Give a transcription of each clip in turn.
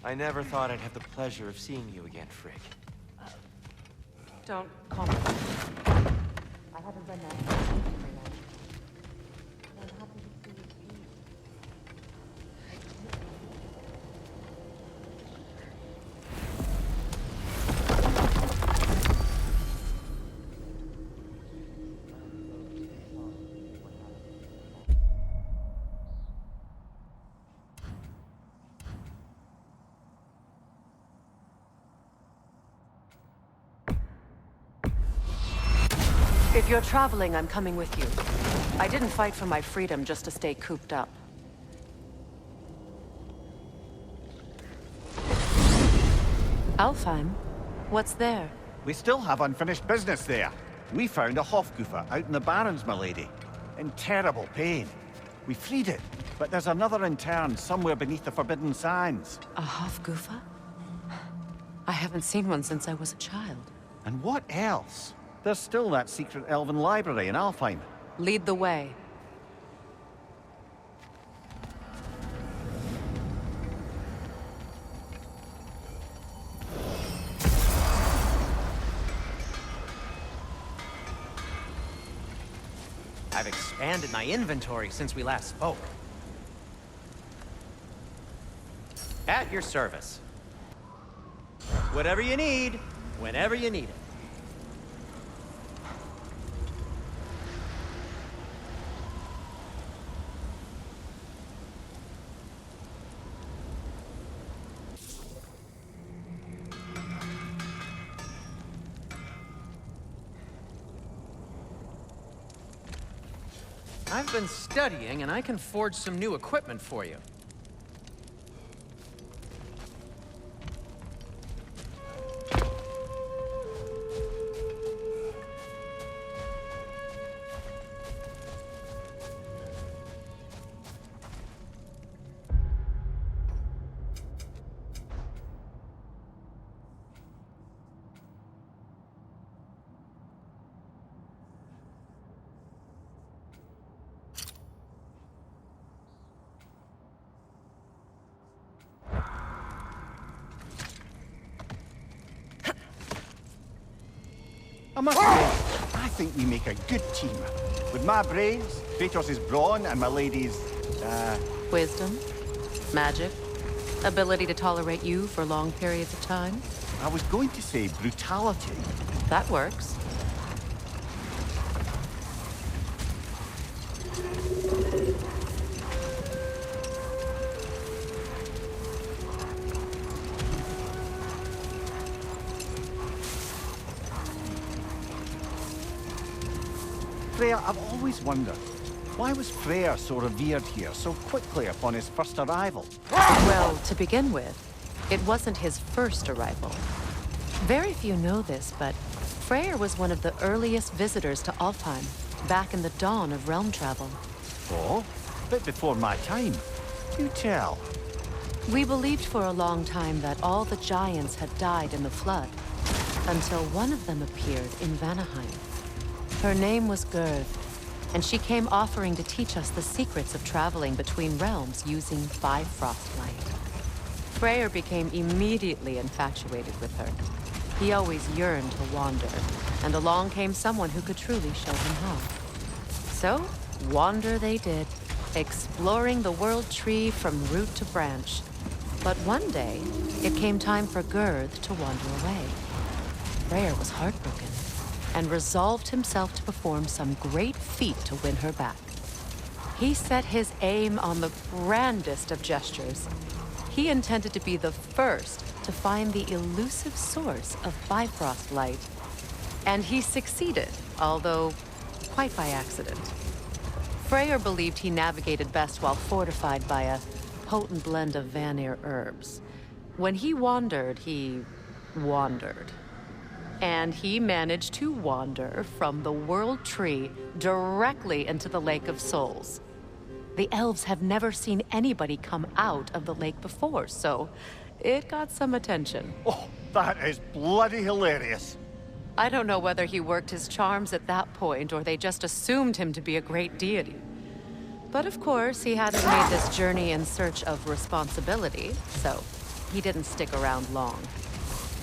I never thought I'd have the pleasure of seeing you again, Frigg. Don't call me. I haven't been that far yet. I'm happy to see you too. If you're traveling, I'm coming with you. I didn't fight for my freedom just to stay cooped up. Alfheim? What's there? We still have unfinished business there. We found a Hofgufer out in the Barrens, milady. In terrible pain. We freed it, but there's another intern somewhere beneath the Forbidden Sands. A Hofgufer? I haven't seen one since I was a child. And what else? There's still that secret elven library in Alfheim. Lead the way. I've expanded my inventory since we last spoke. At your service. Whatever you need, whenever you need it. I've been studying, and I can forge some new equipment for you. I must say, I think we make a good team. With my brains, Kratos' brawn, and my lady's, Wisdom? Magic? Ability to tolerate you for long periods of time? I was going to say brutality. That works. Freya, I've always wondered, why was Freyr so revered here so quickly upon his first arrival? Well, to begin with, it wasn't his first arrival. Very few know this, but Freyr was one of the earliest visitors to Alfheim, back in the dawn of realm travel. Oh, a bit before my time. You tell. We believed for a long time that all the giants had died in the flood, until one of them appeared in Vanaheim. Her name was Gerd, and she came offering to teach us the secrets of traveling between realms using Bifrost light. Freyr became immediately infatuated with her. He always yearned to wander, and along came someone who could truly show him how. So, wander they did, exploring the world tree from root to branch. But one day, it came time for Gerd to wander away. Freyr was heartbroken, and resolved himself to perform some great feat to win her back. He set his aim on the grandest of gestures. He intended to be the first to find the elusive source of Bifrost light. And he succeeded, although quite by accident. Freyr believed he navigated best while fortified by a potent blend of Vanir herbs. When he wandered, he wandered. And he managed to wander from the World Tree directly into the Lake of Souls. The elves have never seen anybody come out of the lake before, so it got some attention. Oh, that is bloody hilarious. I don't know whether he worked his charms at that point or they just assumed him to be a great deity. But of course, he hadn't made this journey in search of responsibility, so he didn't stick around long.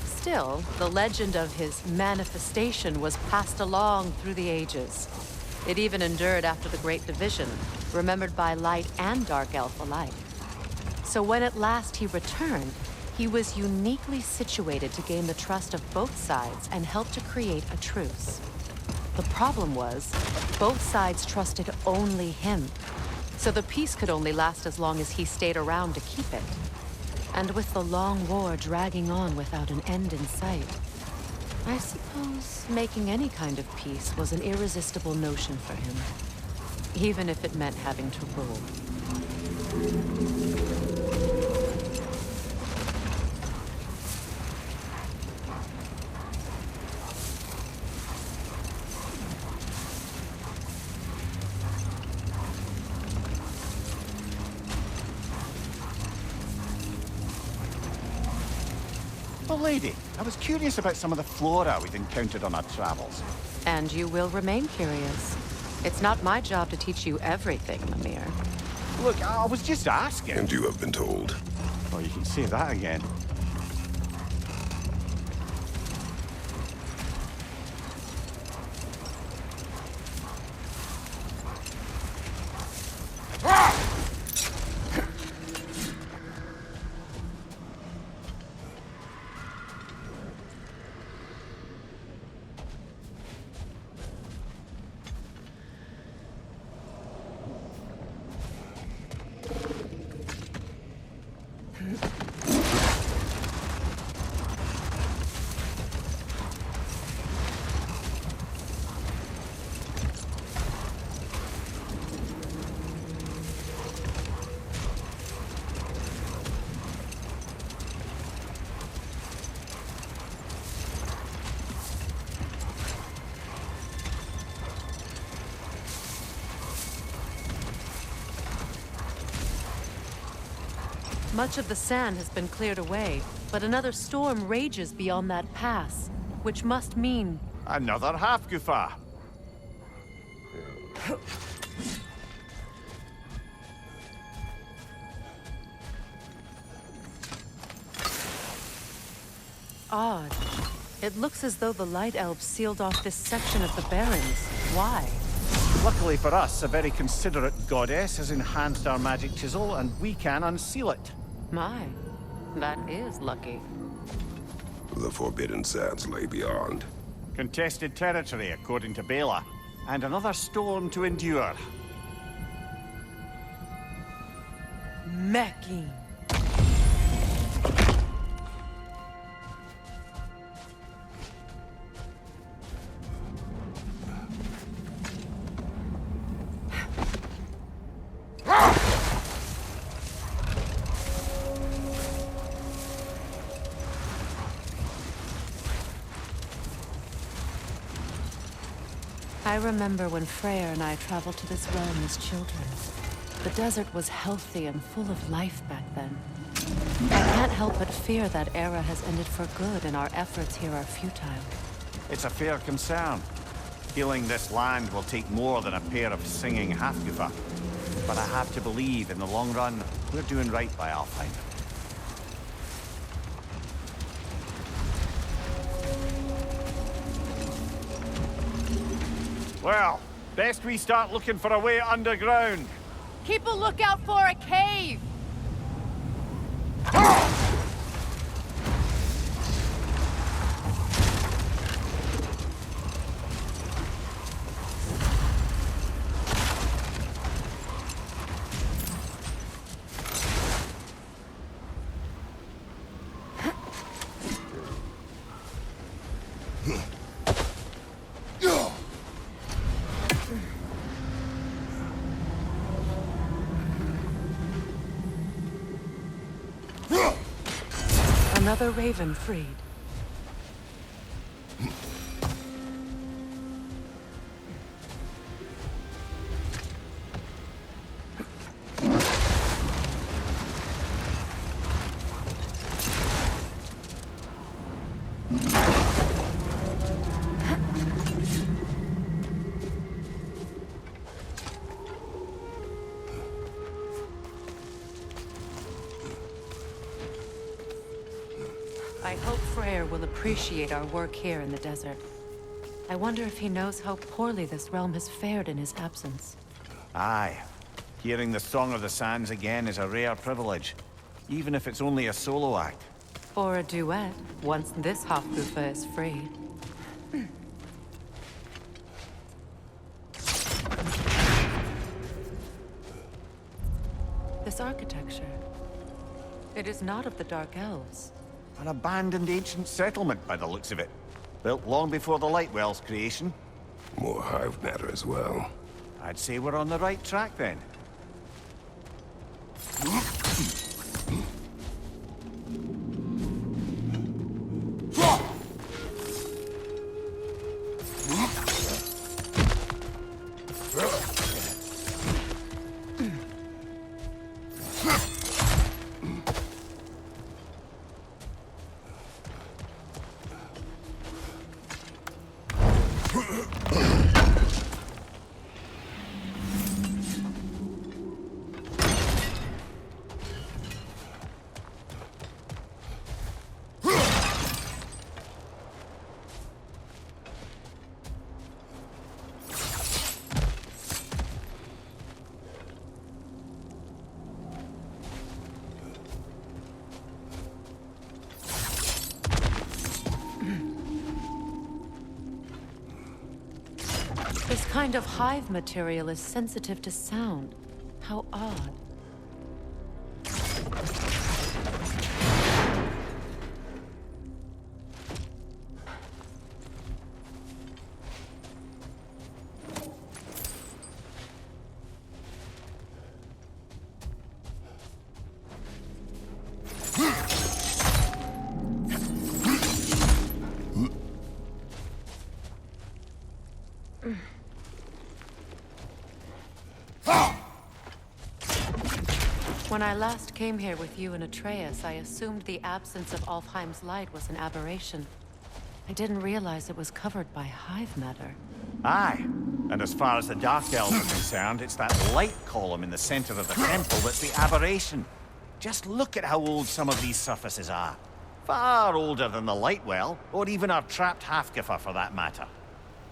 Still, the legend of his manifestation was passed along through the ages. It even endured after the Great Division, remembered by Light and Dark Elf alike. So when at last he returned, he was uniquely situated to gain the trust of both sides and help to create a truce. The problem was, both sides trusted only him. So the peace could only last as long as he stayed around to keep it. And with the long war dragging on without an end in sight, I suppose making any kind of peace was an irresistible notion for him, even if it meant having to rule. Oh, lady, I was curious about some of the flora we'd encountered on our travels. And you will remain curious. It's not my job to teach you everything, Mimir. Look, I was just asking. And you have been told. Oh, you can say that again. Much of the sand has been cleared away, but another storm rages beyond that pass, which must mean... Another half-goofa. odd. It looks as though the Light Elves sealed off this section of the Barrens. Why? Luckily for us, a very considerate goddess has enhanced our magic chisel, and we can unseal it. My, that is lucky. The forbidden sands lay beyond. Contested territory, according to Bela, and another storm to endure. Mecking. I remember when Freyr and I traveled to this realm as children. The desert was healthy and full of life back then. I can't help but fear that era has ended for good and our efforts here are futile. It's a fair concern. Healing this land will take more than a pair of singing half-goofa. But I have to believe, in the long run, we're doing right by Alfheim. Well, best we start looking for a way underground. Keep a lookout for a cave! Another raven freed. Freyr will appreciate our work here in the desert. I wonder if he knows how poorly this realm has fared in his absence. Aye. Hearing the Song of the Sands again is a rare privilege, even if it's only a solo act. Or a duet, once this Hofgufa is free. This architecture. It is not of the Dark Elves. An abandoned ancient settlement by the looks of it. Built long before the Lightwell's creation. More hive matter as well. I'd say we're on the right track then. This kind of hive material is sensitive to sound. How odd. When I last came here with you and Atreus, I assumed the absence of Alfheim's light was an aberration. I didn't realize it was covered by hive matter. Aye. And as far as the Dark Elves are concerned, it's that light column in the center of the temple that's the aberration. Just look at how old some of these surfaces are. Far older than the Lightwell, or even our trapped Hafgifer for that matter.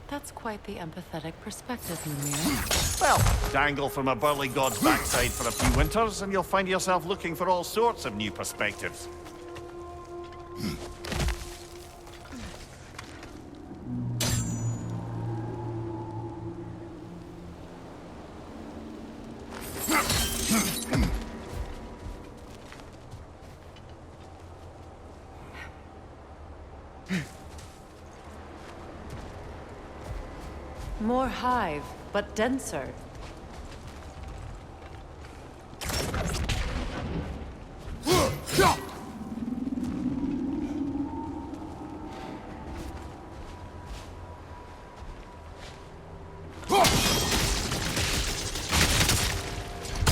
That's quite the empathetic perspective, Mimir. Well, dangle from a burly god's backside for a few winters, and you'll find yourself looking for all sorts of new perspectives. More hive, but denser.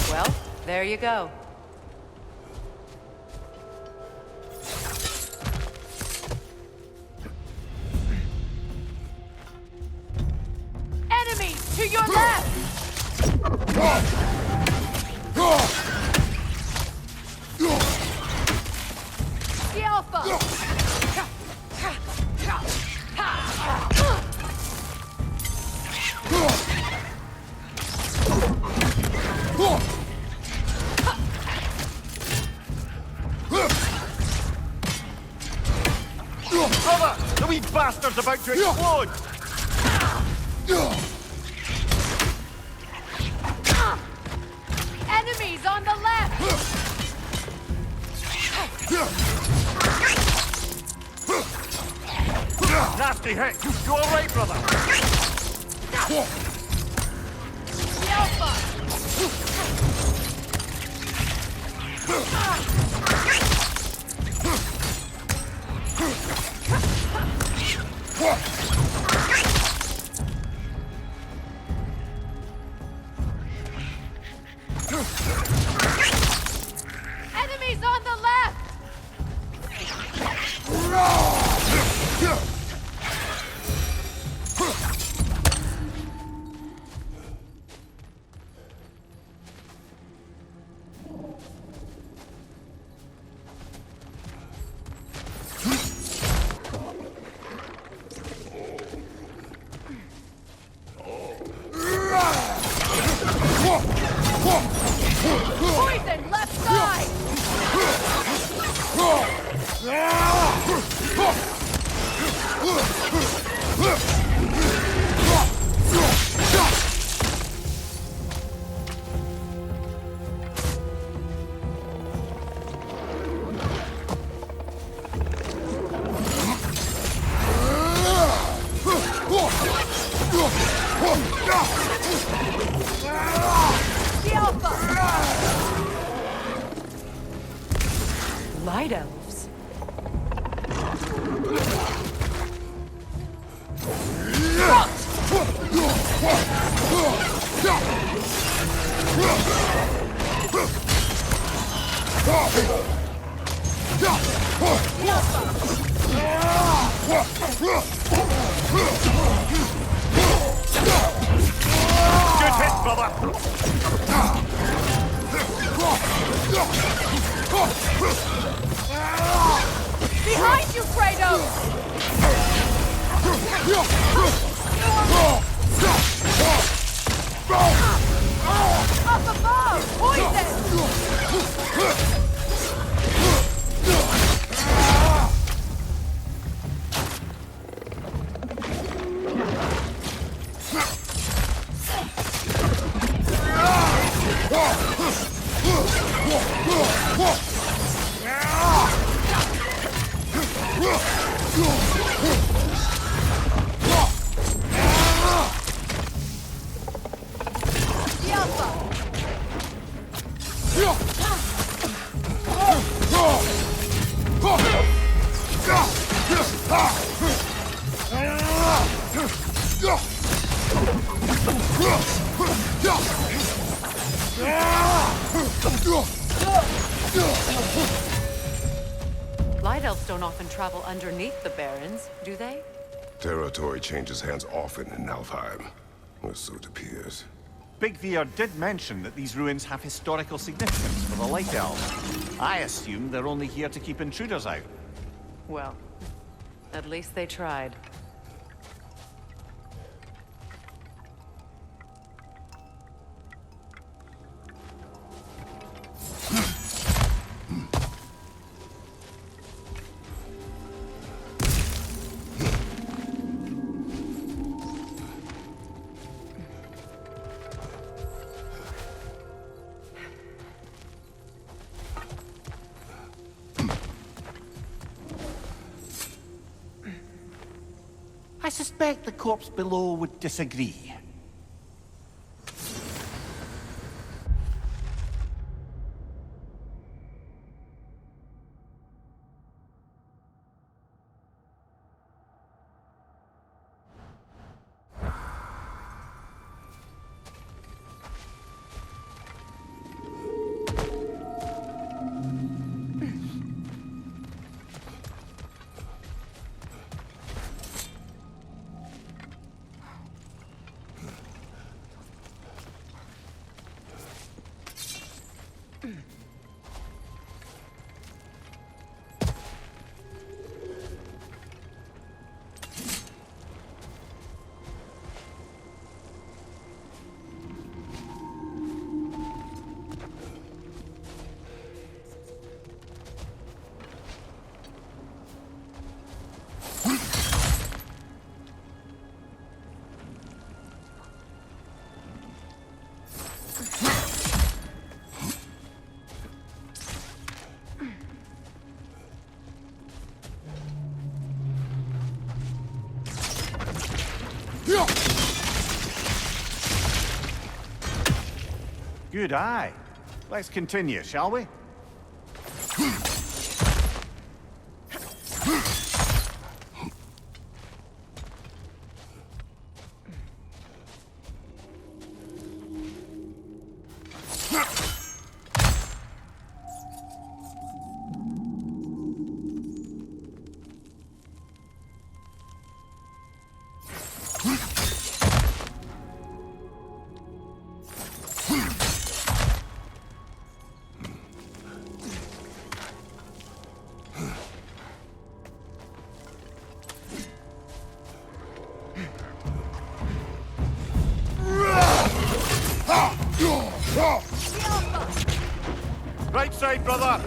Well, there you go. To your left! The Alpha! Brother! The wee bastard's about to explode! Enemies on the left! Nasty hit! You alright, brother? The Alpha! Enemies on the left! Light elves. Good hit, brother! Behind you, Kratos! Up above! Poison! Light elves don't often travel underneath the barrens, do they? Territory changes hands often in Nalfheim. Or so it appears. Big Veer did mention that these ruins have historical significance for the Light Elves. I assume they're only here to keep intruders out. Well, at least they tried. I suspect the corpse below would disagree. Good eye. Let's continue, shall we? Right side, brother!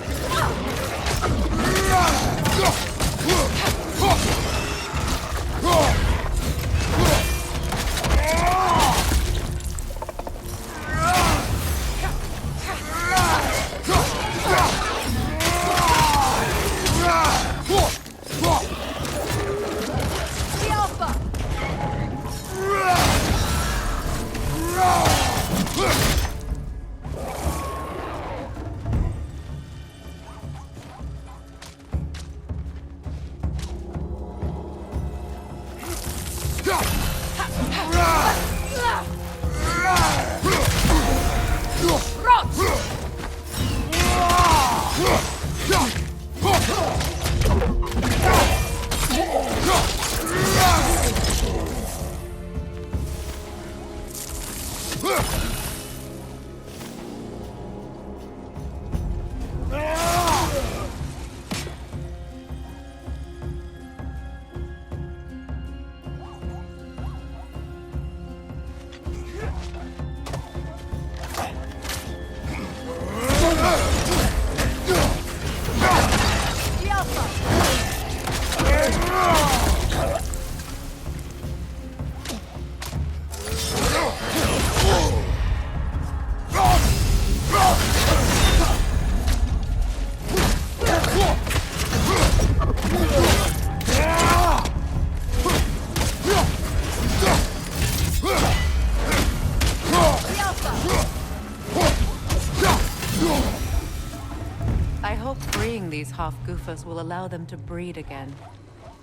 these half-goofers will allow them to breed again.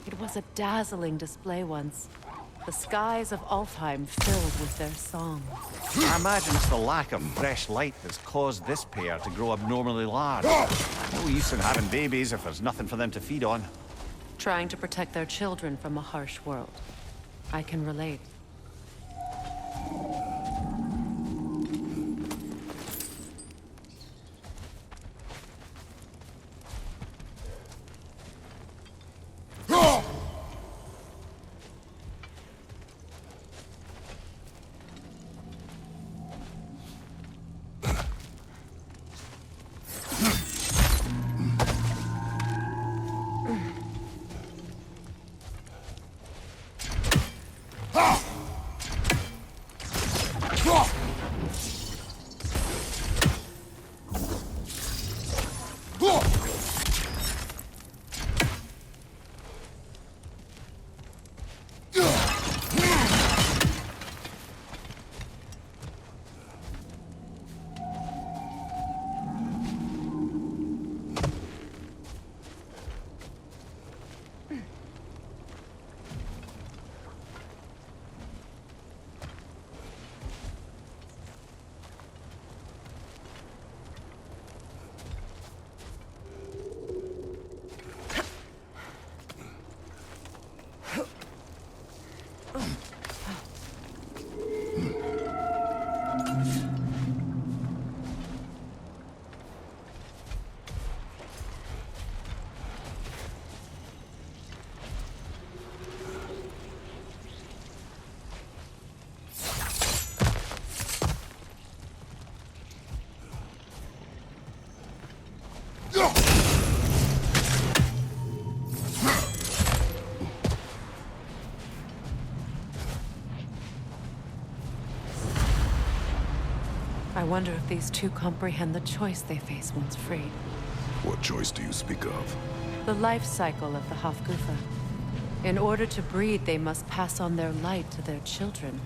It was a dazzling display once. The skies of Alfheim filled with their song. I imagine it's the lack of fresh light that's caused this pair to grow abnormally large. No use in having babies if there's nothing for them to feed on. Trying to protect their children from a harsh world. I can relate. I wonder if these two comprehend the choice they face once freed. What choice do you speak of? The life cycle of the Hofgufa. In order to breed, they must pass on their light to their children.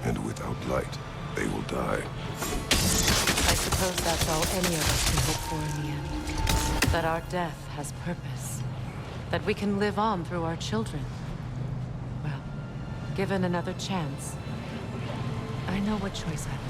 And without light, they will die. I suppose that's all any of us can hope for in the end. That our death has purpose. That we can live on through our children. Well, given another chance, I know what choice I would make.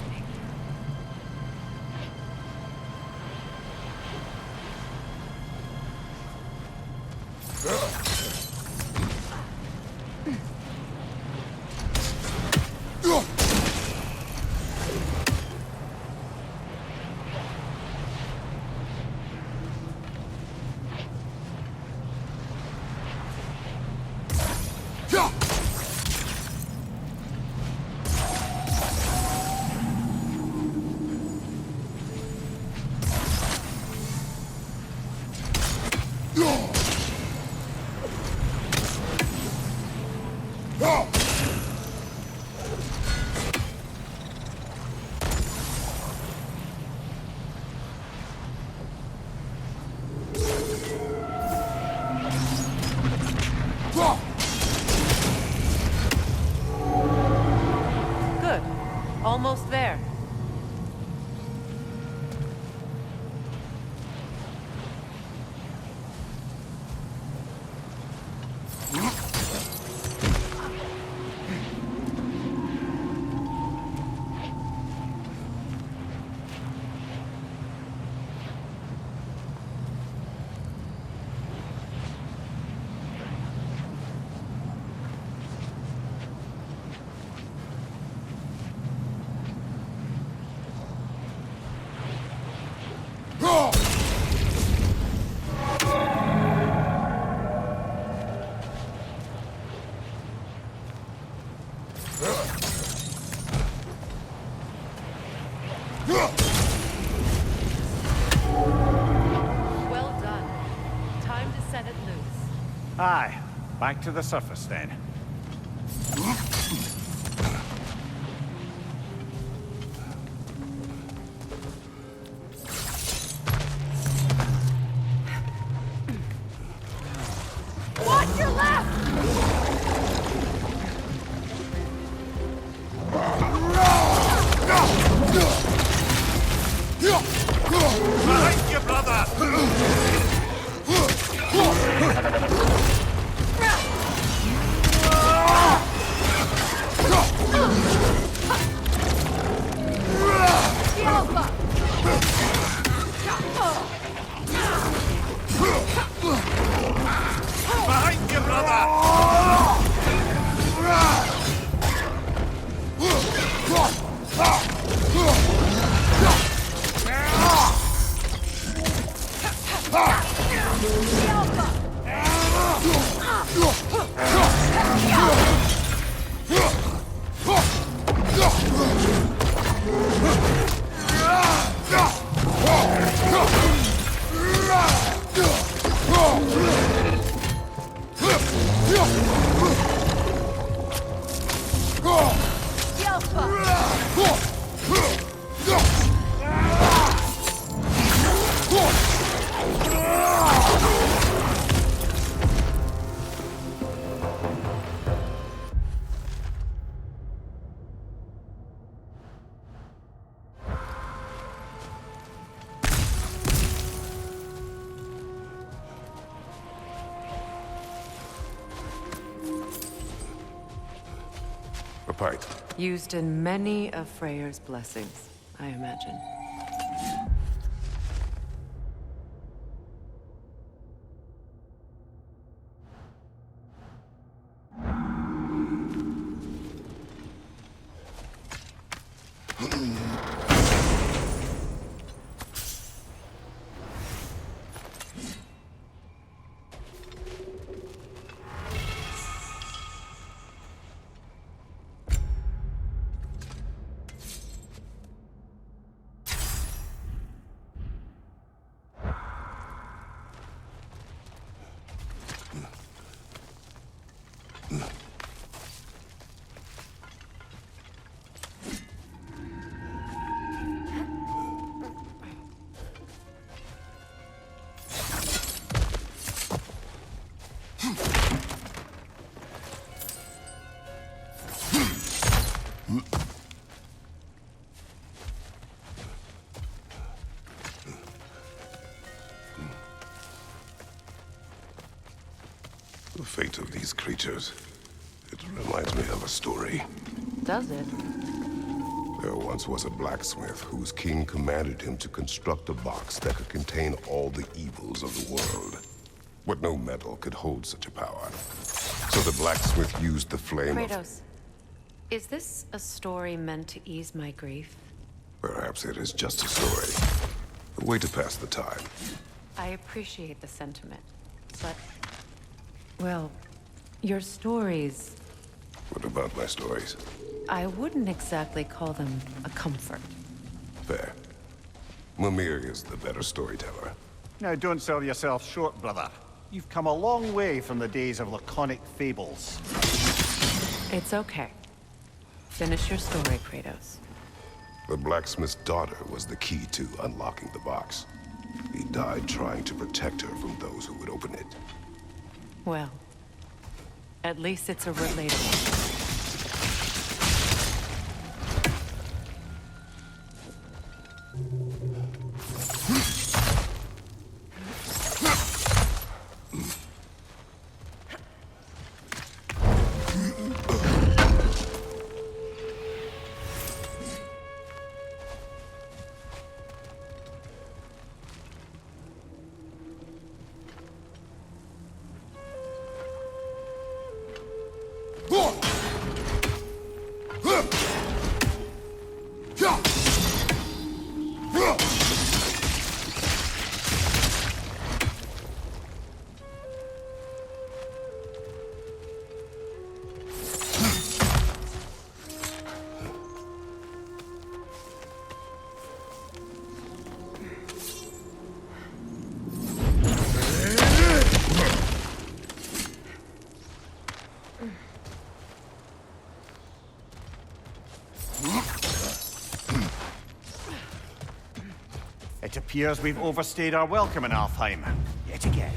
Good. Almost there. Well done. Time to set it loose. Aye, back to the surface then. Watch your left! Behind you, brother! Behind you, brother! A pint. Used in many of Freyr's blessings, I imagine. The fate of these creatures. It reminds me of a story. Does it? There once was a blacksmith whose king commanded him to construct a box that could contain all the evils of the world. But no metal could hold such a power. So the blacksmith used the flame of... Kratos, is this a story meant to ease my grief? Perhaps it is just a story. A way to pass the time. I appreciate the sentiment, but... well, your stories... What about my stories? I wouldn't exactly call them a comfort. Fair. Mimir is the better storyteller. Now, don't sell yourself short, brother. You've come a long way from the days of laconic fables. It's okay. Finish your story, Kratos. The blacksmith's daughter was the key to unlocking the box. He died trying to protect her from those who would open it. Well, at least it's a relatable. It appears we've overstayed our welcome in Alfheim, yet again.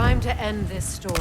Time to end this storm.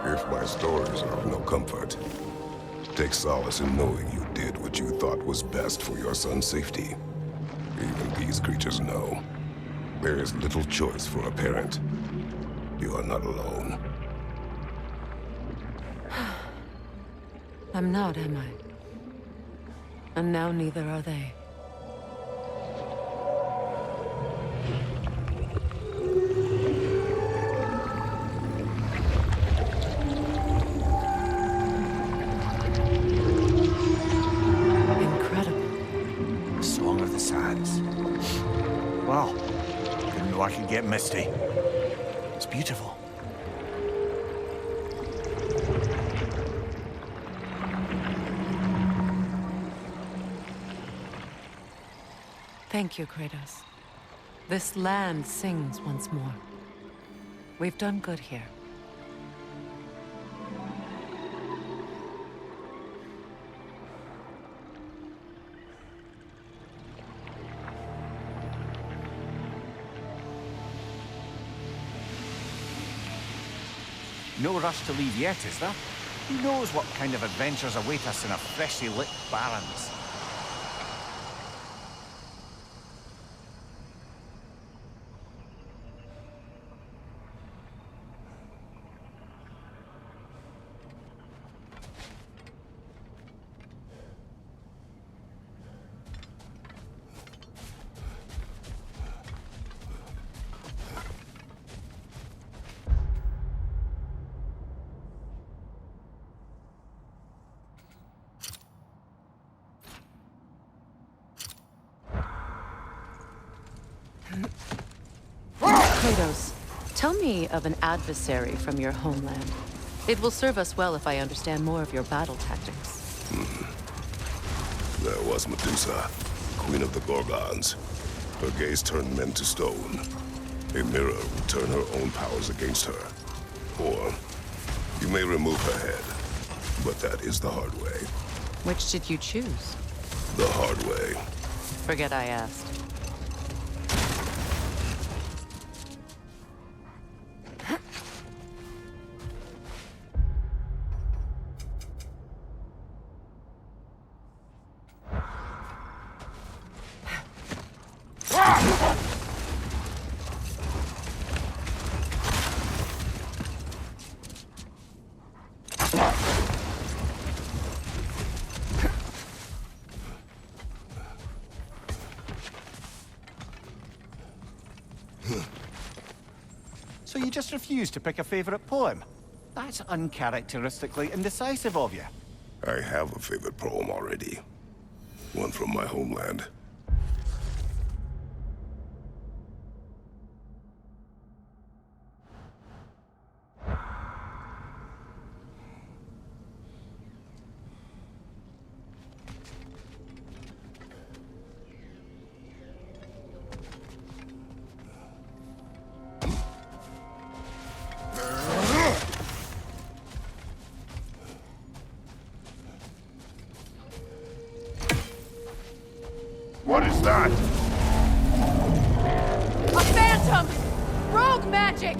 If my stories are of no comfort, take solace in knowing you did what you thought was best for your son's safety. Even these creatures know. There is little choice for a parent. You are not alone. I'm not, am I? And now neither are they. Incredible. Song of the Sands. Wow. Didn't know I could get misty. It's beautiful. Thank you, Kratos. This land sings once more. We've done good here. No rush to leave yet, is there? Who knows what kind of adventures await us in our freshly lit barrens? Kratos, tell me of an adversary from your homeland. It will serve us well if I understand more of your battle tactics. There was Medusa, queen of the Gorgons. Her gaze turned men to stone. A mirror would turn her own powers against her. Or, you may remove her head, but that is the hard way. Which did you choose? The hard way. Forget I asked. So you just refuse to pick a favorite poem? That's uncharacteristically indecisive of you. I have a favorite poem already. One from my homeland. What is that? A phantom! Rogue magic!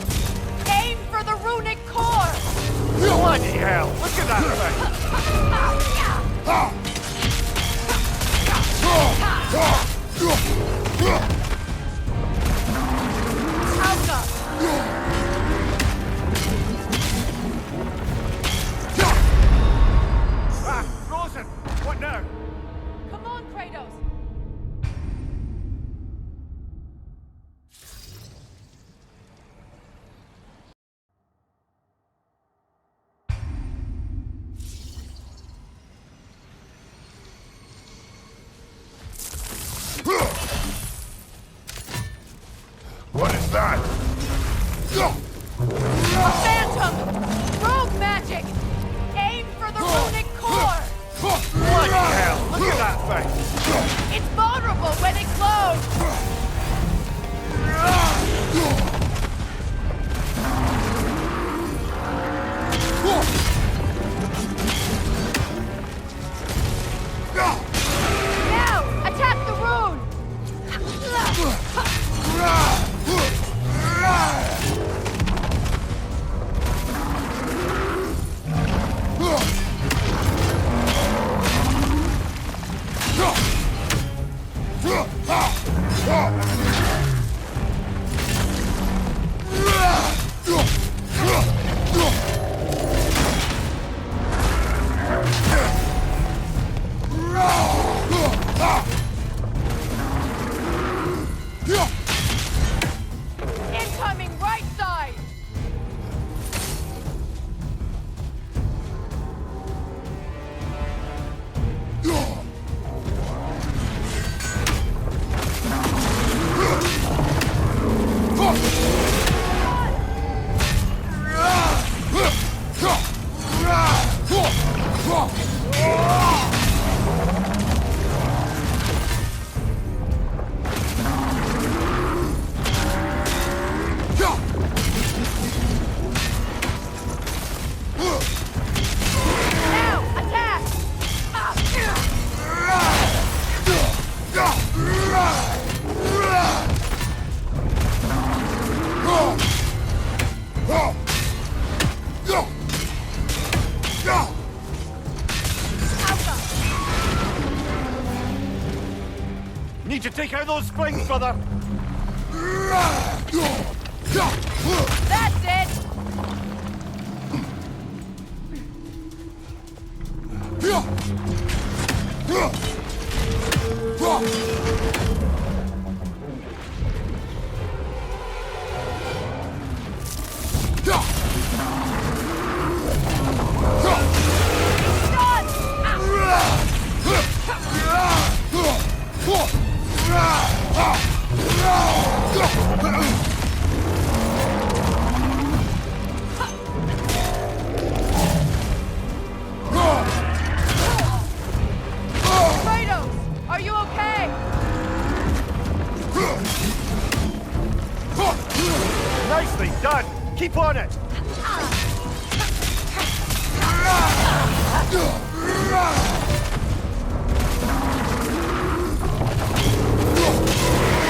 Aim for the runic core! Bloody hell! Look at that Alka! Frozen! What now? Come on, Kratos! What is that? A phantom! Rogue magic! Aim for the runic core! Bloody hell! Look at that thing! It's vulnerable when it glows! Now! Attack the rune! Incoming right side! Now! Attack! Alka! Need to take out those springs, brother! That's it! Done! Kratos! Are you okay? Nicely done! Keep on it!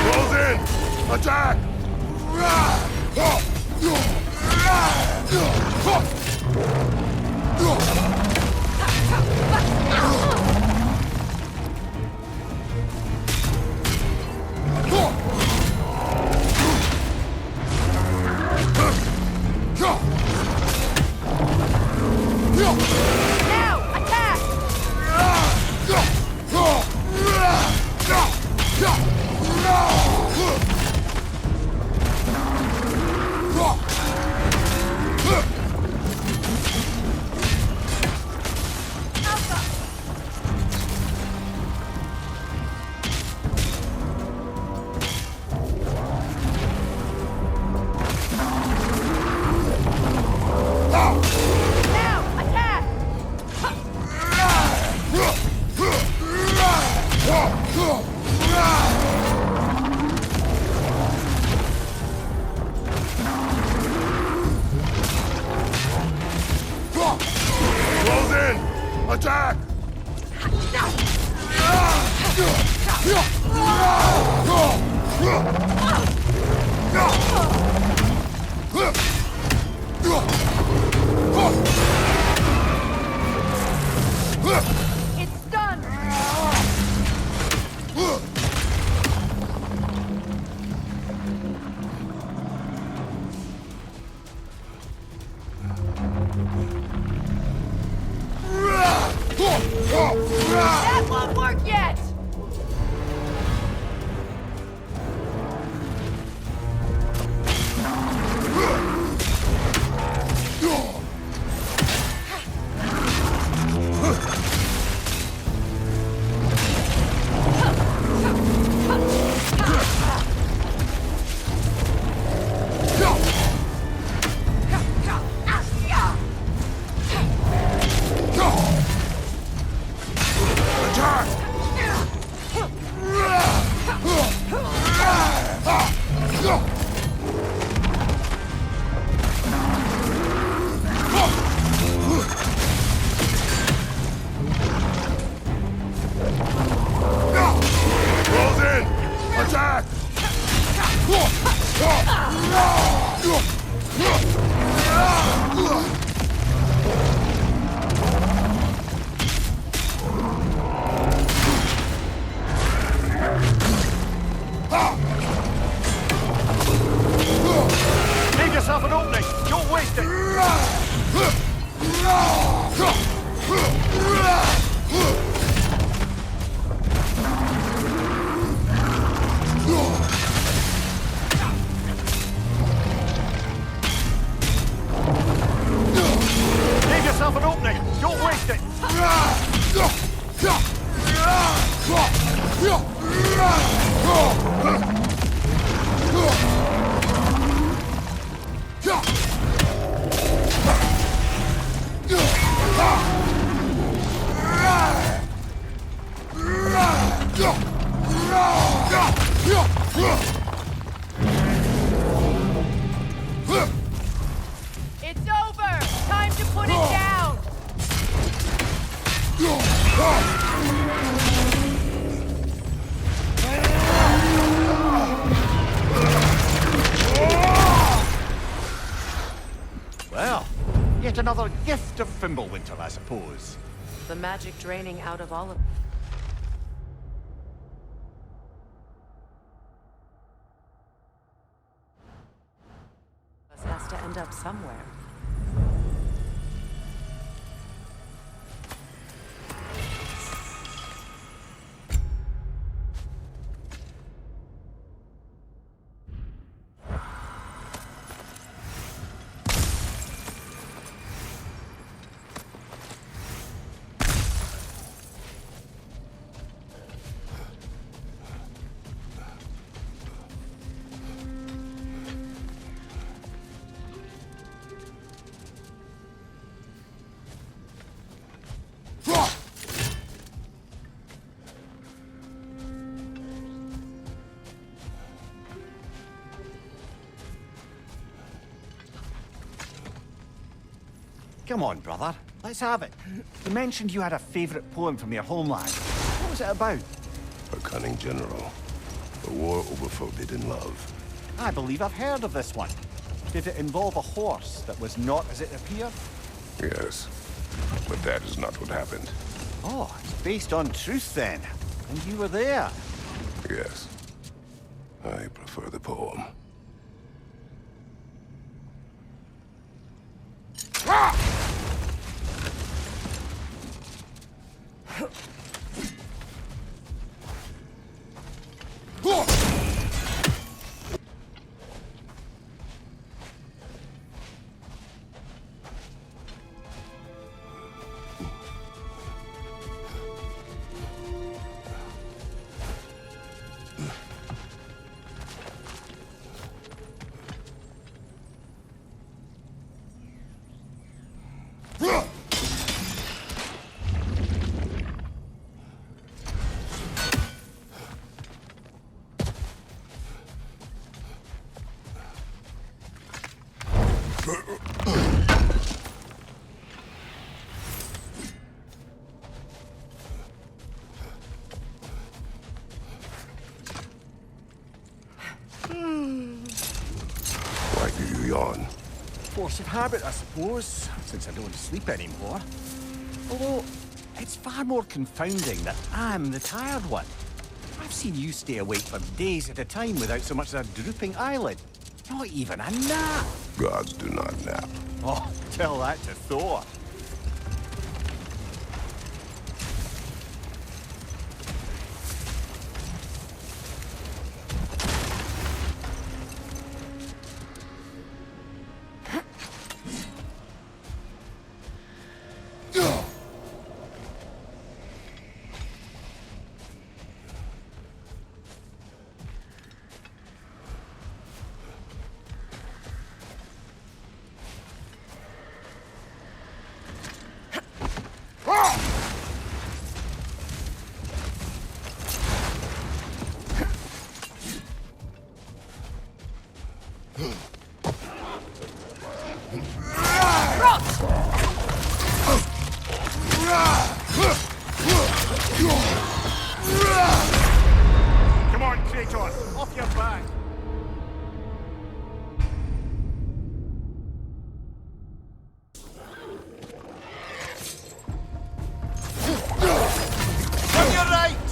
Close in! Attack! Now! Attack! Alka! Now! Attack! Close in! Attack! It's done! That won't work yet! Close in! Attack! Leave yourself an opening! Don't waste it! Leave yourself an opening! Don't waste it! It's over! Time to put it down! Well, yet another gift of Fimbulwinter, I suppose. The magic draining out of all of us has to end up somewhere. Come on, brother. Let's have it. You mentioned you had a favorite poem from your homeland. What was it about? A cunning general. A war over forbidden love. I believe I've heard of this one. Did it involve a horse that was not as it appeared? Yes. But that is not what happened. Oh, it's based on truth then. And you were there. Yes. I prefer the poem. yawn? Force of habit, I suppose, since I don't sleep anymore. Although, it's far more confounding that I'm the tired one. I've seen you stay awake for days at a time without so much as a drooping eyelid. Not even a nap. Gods do not nap. Oh, tell that to Thor. Come on, Kratos, off your back. On your right!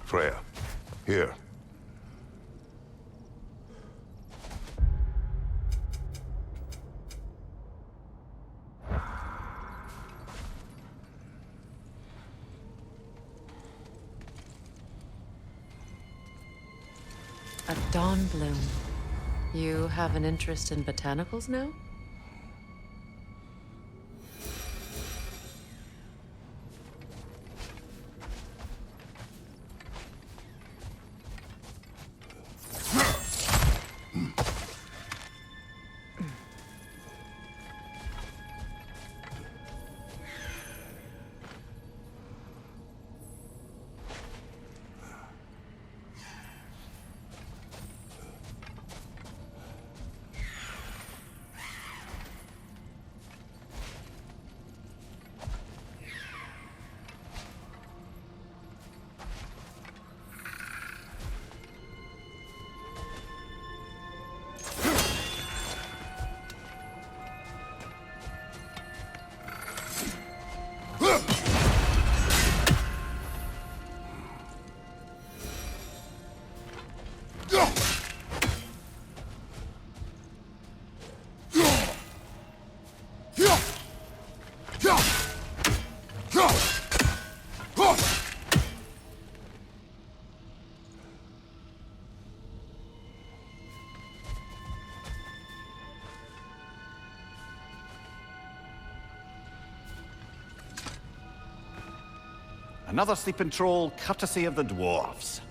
Freya, here. A dawn bloom. You have an interest in botanicals now? Another sleeping troll, courtesy of the dwarves.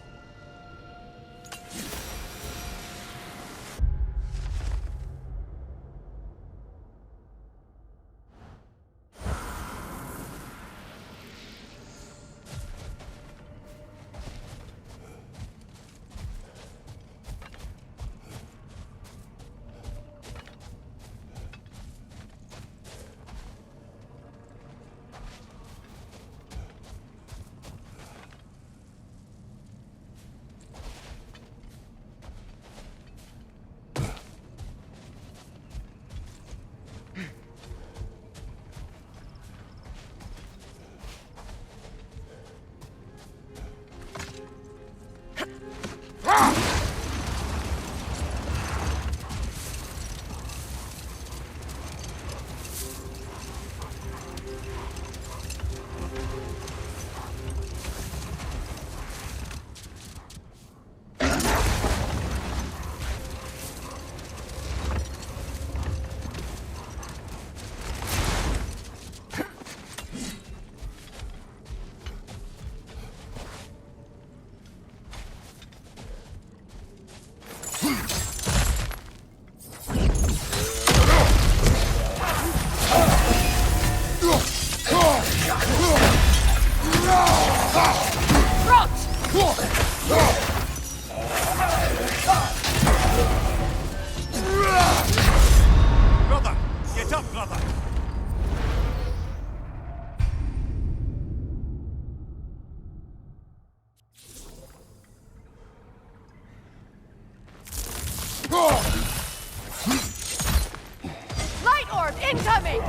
coming!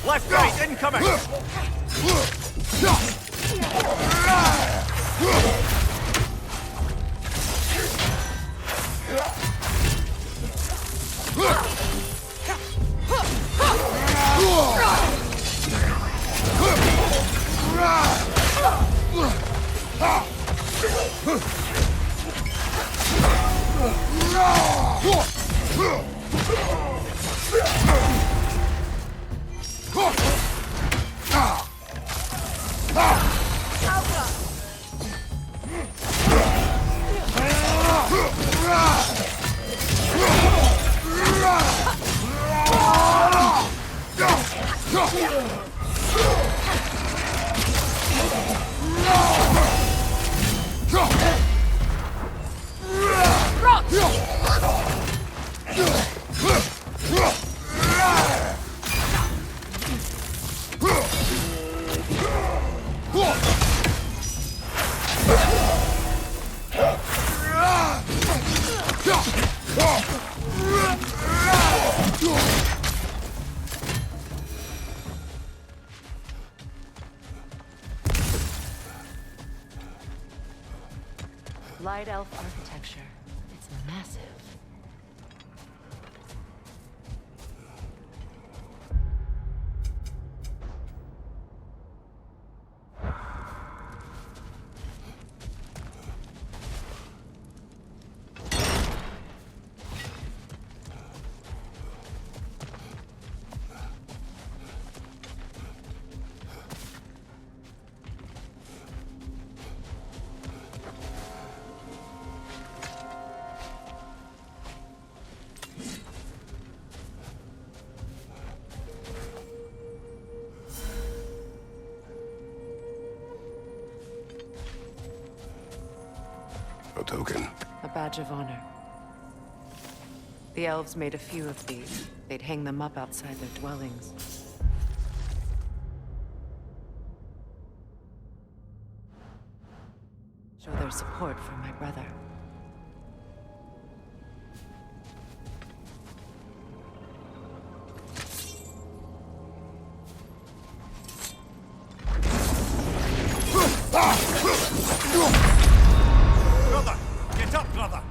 Left, right, incoming! Light elf architecture. It's massive. A token. A badge of honor. The elves made a few of these. They'd hang them up outside their dwellings. Show their support for my brother. Brother! Get up, brother!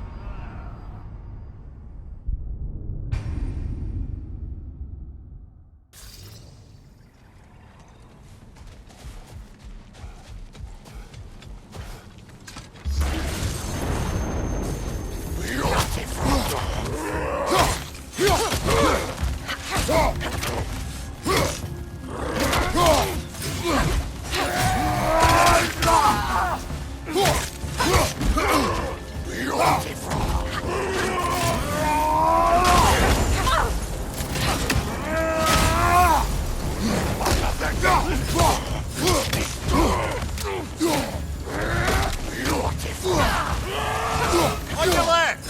On your left!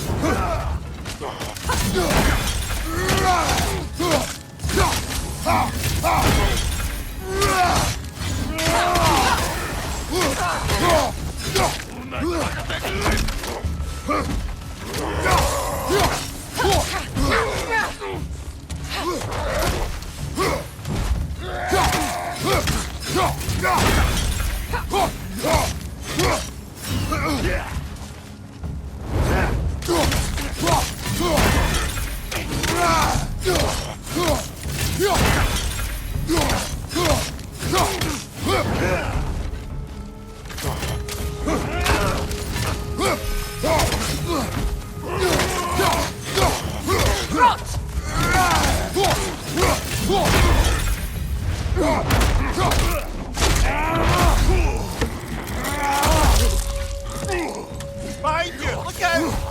Behind you! Look out!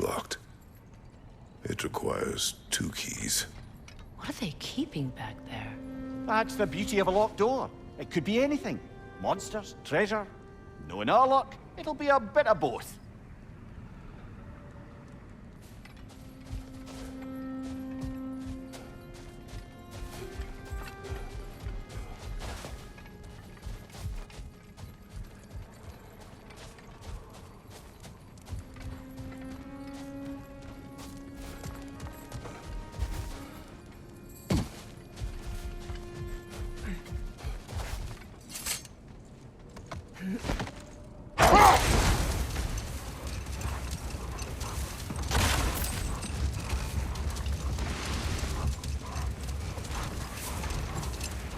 Locked. It requires 2 keys. What are they keeping back there? That's the beauty of a locked door. It could be anything. Monsters, treasure. Knowing our luck, it'll be a bit of both.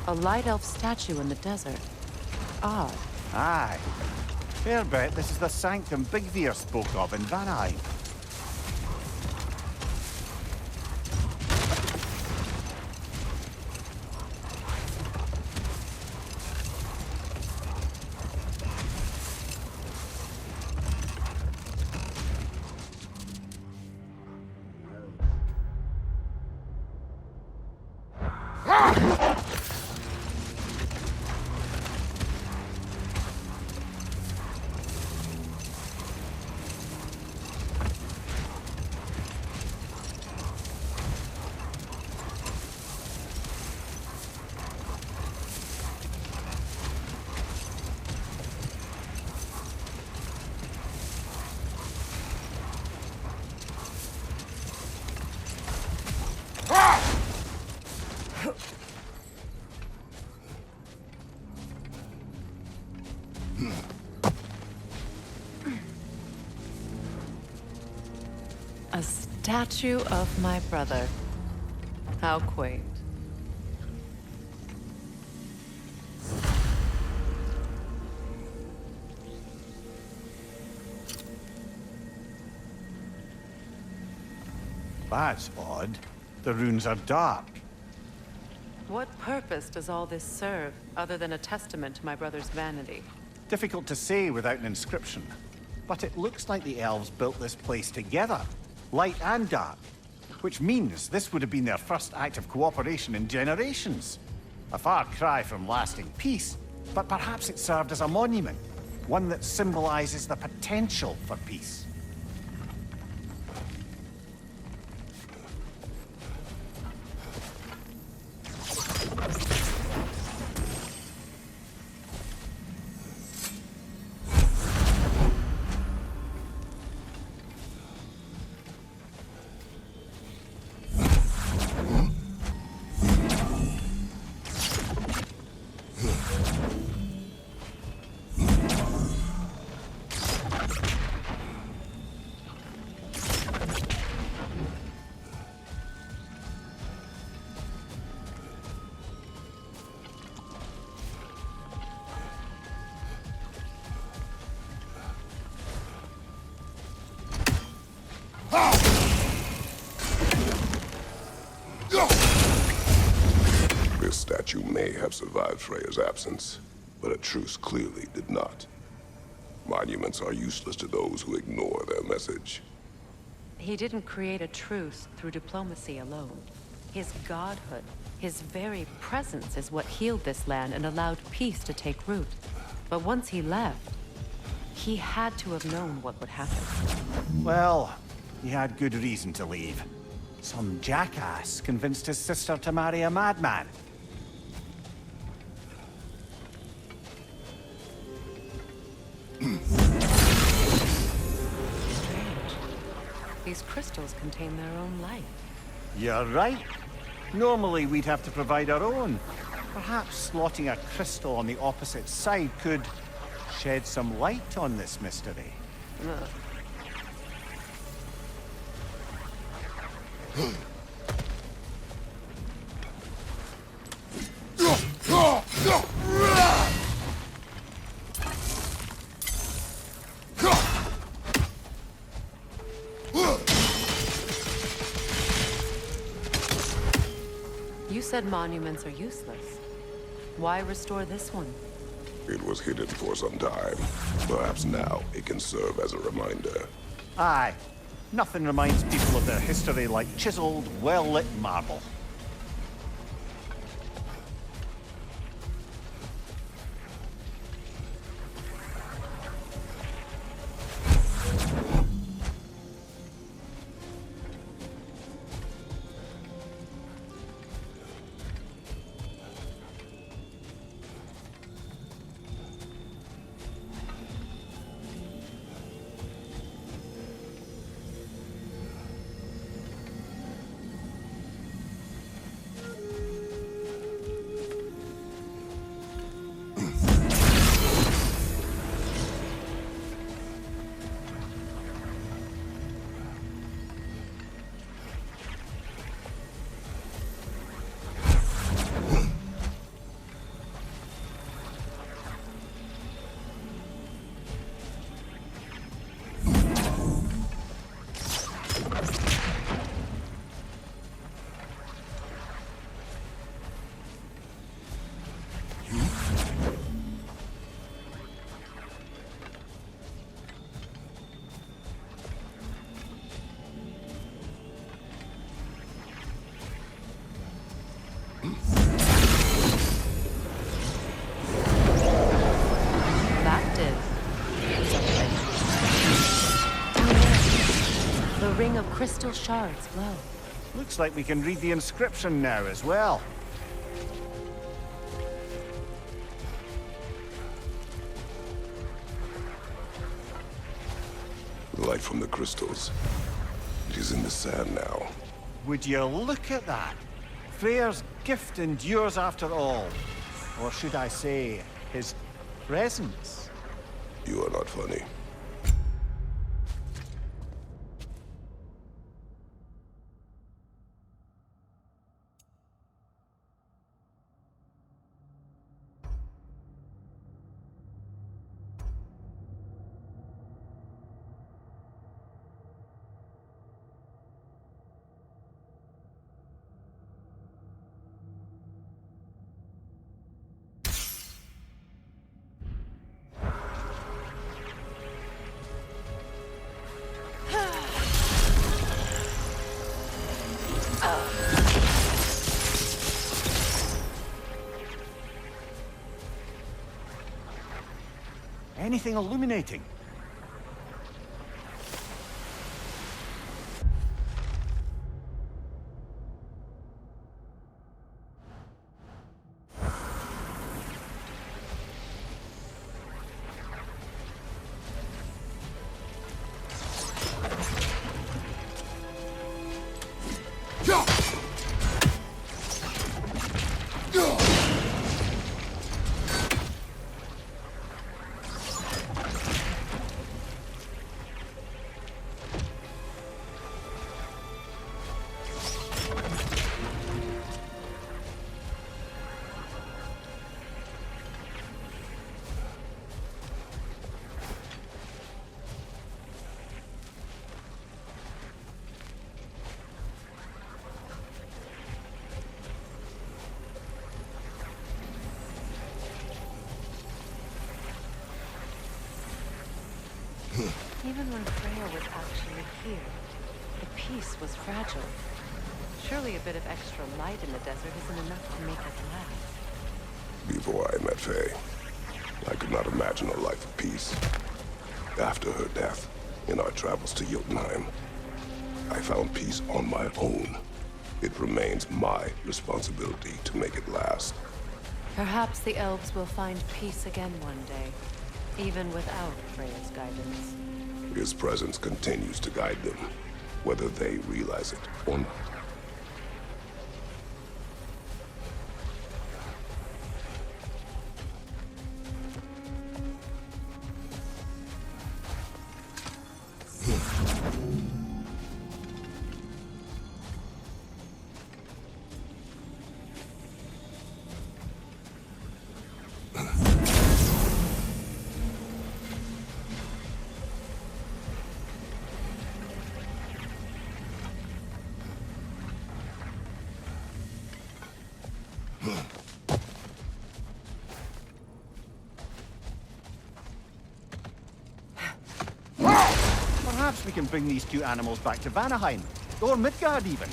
A light elf statue in the desert. Odd. Aye. Fair bet this is the sanctum Bigveer spoke of in Vanheim. A statue of my brother. How quaint. That's odd. The runes are dark. What purpose does all this serve, other than a testament to my brother's vanity? Difficult to say without an inscription. But it looks like the elves built this place together, light and dark. Which means this would have been their first act of cooperation in generations. A far cry from lasting peace, but perhaps it served as a monument, one that symbolizes the potential for peace. This statue may have survived Freya's absence, but a truce clearly did not. Monuments are useless to those who ignore their message. He didn't create a truce through diplomacy alone. His godhood, his very presence is what healed this land and allowed peace to take root. But once he left, he had to have known what would happen. Well, he had good reason to leave. Some jackass convinced his sister to marry a madman. Strange. These crystals contain their own life. You're right. Normally we'd have to provide our own. Perhaps slotting a crystal on the opposite side could shed some light on this mystery. You said monuments are useless. Why restore this one? It was hidden for some time. Perhaps now it can serve as a reminder. Aye. Nothing reminds people of their history like chiseled, well-lit marble. That did something. Down there, the ring of crystal shards glow. Looks like we can read the inscription now as well. The light from the crystals. It is in the sand now. Would you look at that? Freyr's gift endures after all. Or should I say, his presence? You are not funny. Anything illuminating? Even when Freya was actually here, peace was fragile. Surely a bit of extra light in the desert isn't enough to make it last. Before I met Faye, I could not imagine a life of peace. After her death, in our travels to Jotunheim, I found peace on my own. It remains my responsibility to make it last. Perhaps the elves will find peace again one day, even without Freya's guidance. His presence continues to guide them, whether they realize it or not. Perhaps we can bring these two animals back to Vanaheim, or Midgard even.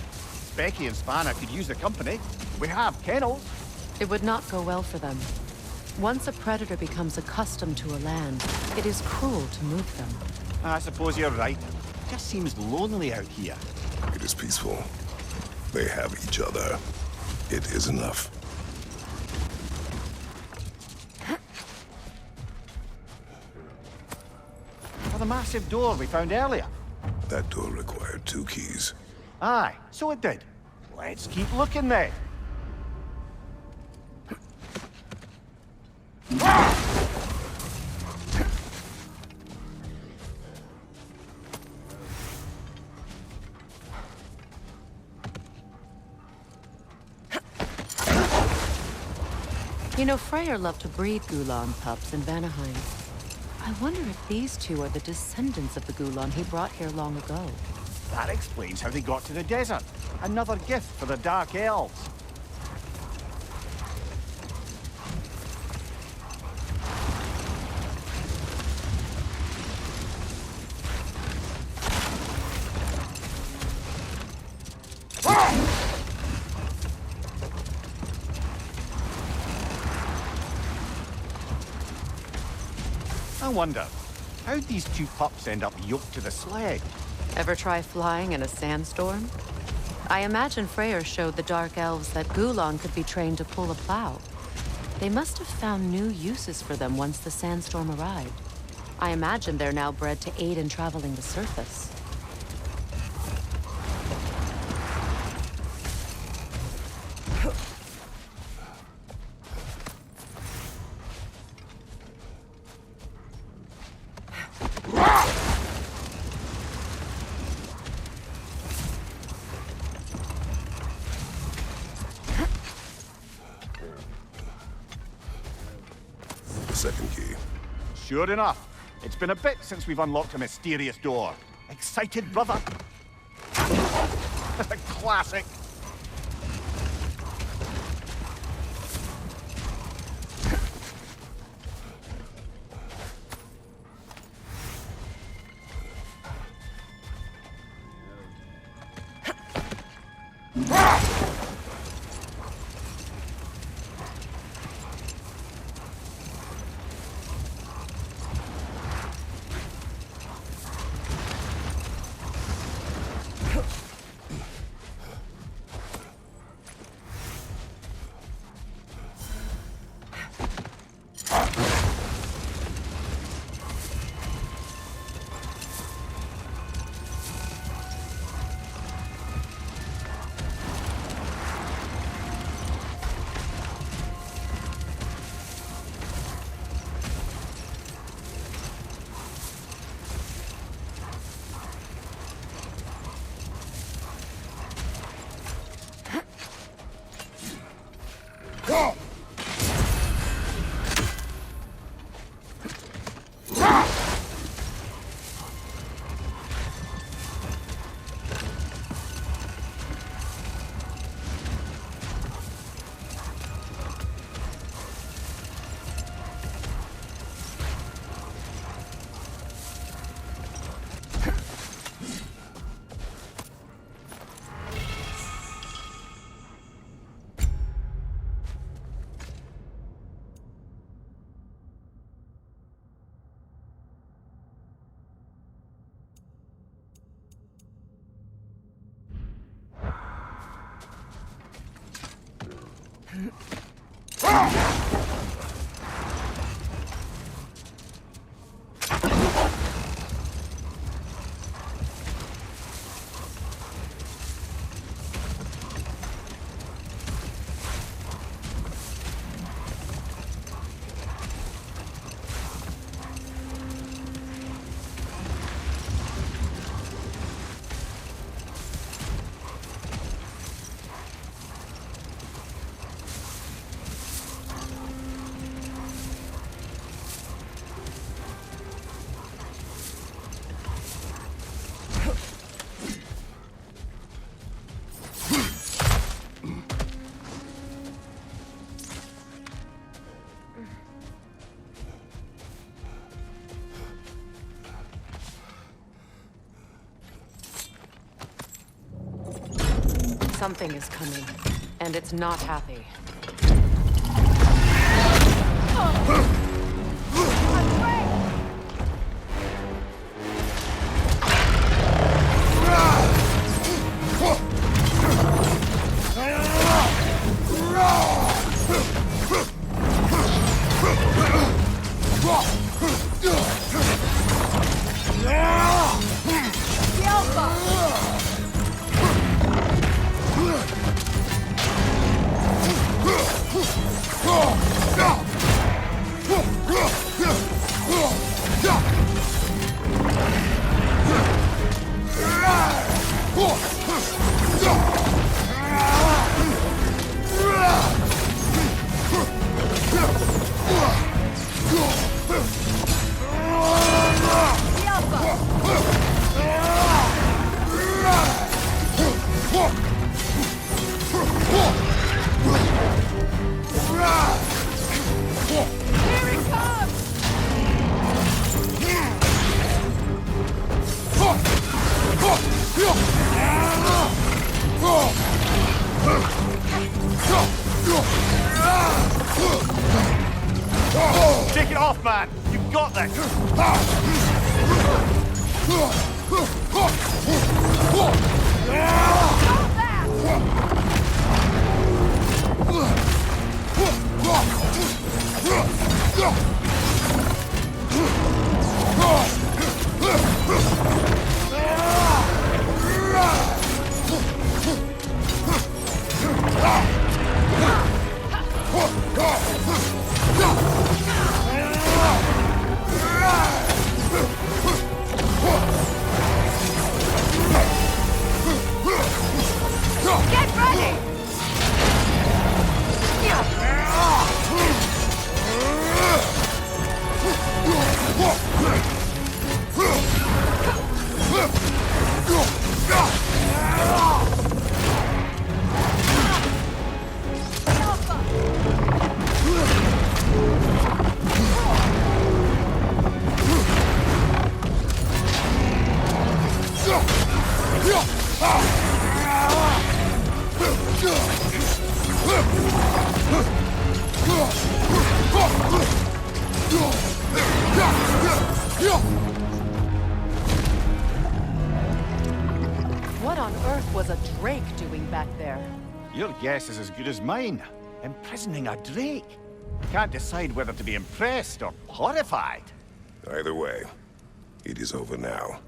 Becky and Spanna could use the company. We have kennels. It would not go well for them. Once a predator becomes accustomed to a land, it is cruel to move them. I suppose you're right. Just seems lonely out here. It is peaceful. They have each other. It is enough. For the massive door we found earlier. That door required 2 keys. Aye, so it did. Let's keep looking then. You know, Freyr loved to breed Gulan pups in Vanaheim. I wonder if these two are the descendants of the Gulan he brought here long ago. That explains how they got to the desert. Another gift for the Dark Elves. I wonder, how'd these two pups end up yoked to the sled? Ever try flying in a sandstorm? I imagine Freyr showed the Dark Elves that Gulan could be trained to pull a plow. They must have found new uses for them once the sandstorm arrived. I imagine they're now bred to aid in traveling the surface. Second key. Sure enough. It's been a bit since we've unlocked a mysterious door. Excited, brother? Classic. Something is coming, and it's not happy. Take it off, man! You've got this! Get ready! What on earth was a drake doing back there? Your guess is as good as mine. Imprisoning a drake. Can't decide whether to be impressed or horrified. Either way, it is over now.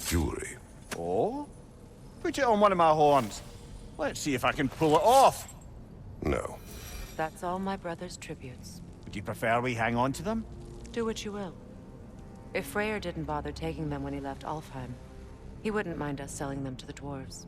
Jewelry. Oh? Put it on one of my horns. Let's see if I can pull it off. No. That's all my brother's tributes. Would you prefer we hang on to them? Do what you will. If Freyr didn't bother taking them when he left Alfheim, he wouldn't mind us selling them to the dwarves.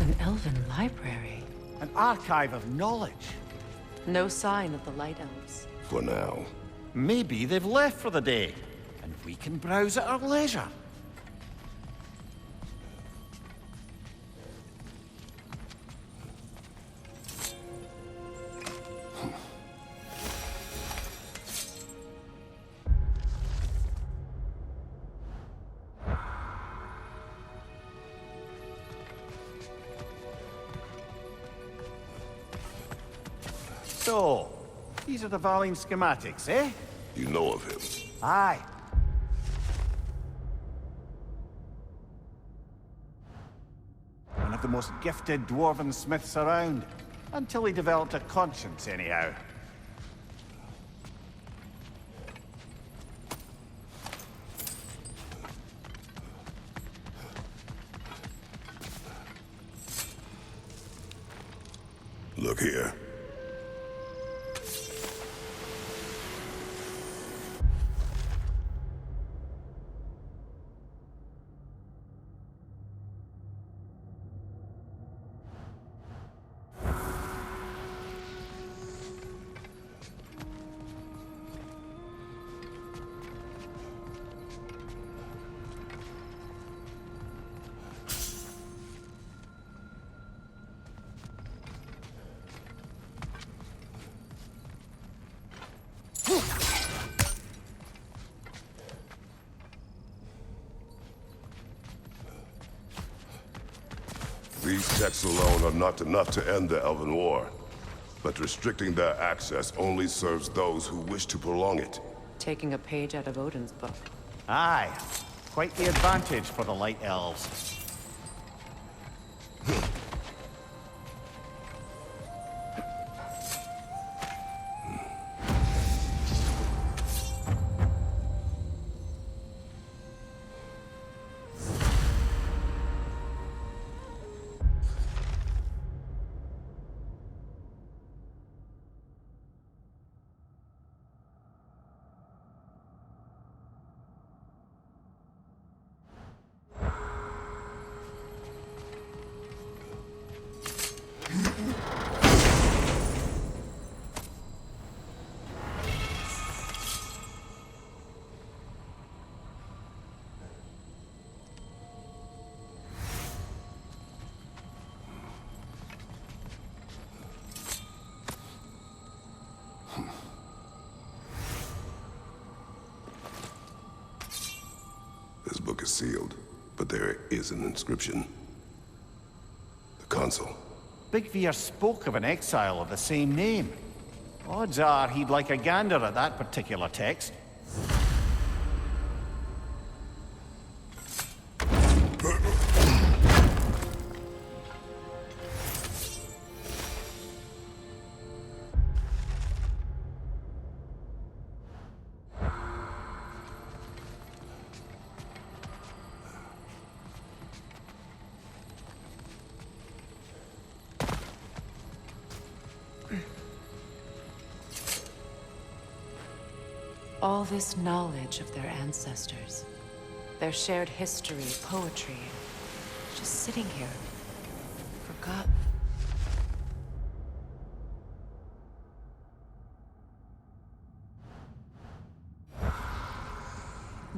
An elven library. An archive of knowledge. No sign of the Light Elves. For now. Maybe they've left for the day, and we can browse at our leisure. So, these are the Valine schematics, eh? You know of him. Aye. One of the most gifted dwarven smiths around. Until he developed a conscience, anyhow. Look here. These texts alone are not enough to end the Elven War. But restricting their access only serves those who wish to prolong it. Taking a page out of Odin's book. Aye. Quite the advantage for the Light Elves. This book is sealed, but there is an inscription. The consul. Big Veer spoke of an exile of the same name. Odds are he'd like a gander at that particular text. All this knowledge of their ancestors, their shared history, poetry, just sitting here, forgotten.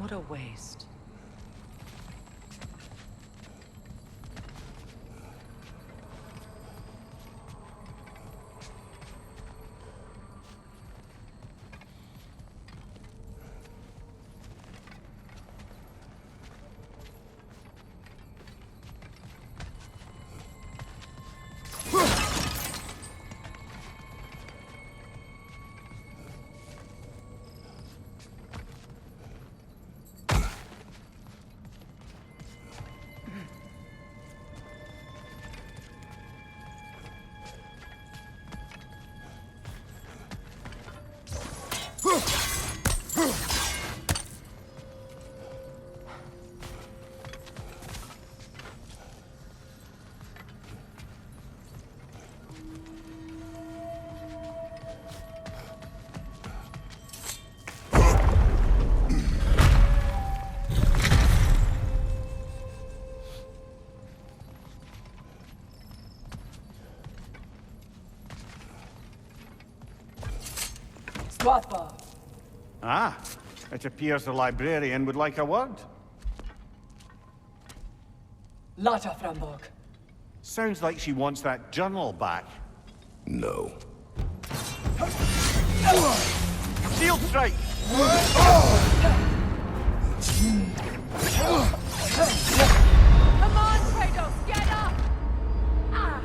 What a waste. Ah, it appears the librarian would like a word. Lata Frambog. Sounds like she wants that journal back. No. Shield strike! Come on, Kratos, get up! Ah!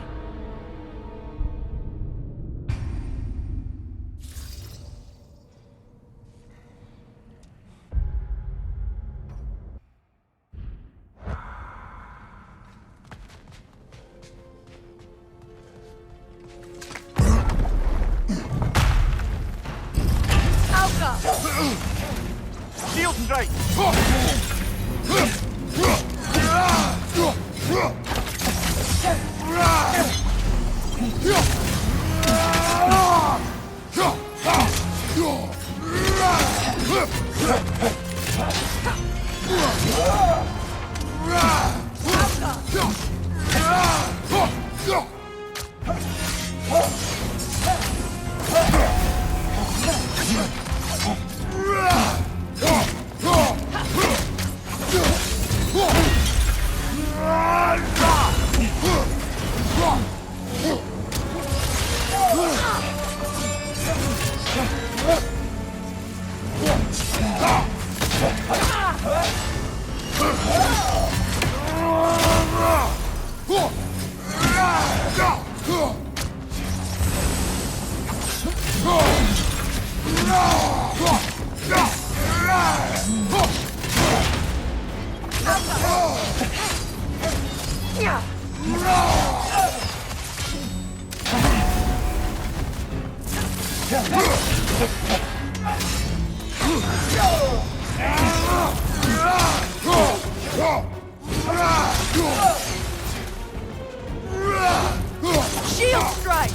Shield strike! Shield strike!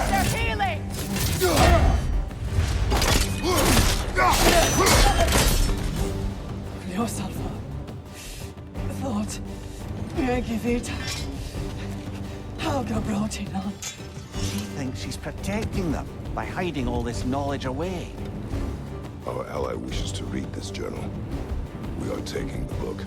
They're healing! Yosalva. Thought. Megivita. Helga brought it on. She thinks she's protecting them by hiding all this knowledge away. Our ally wishes to read this journal. We are taking the book.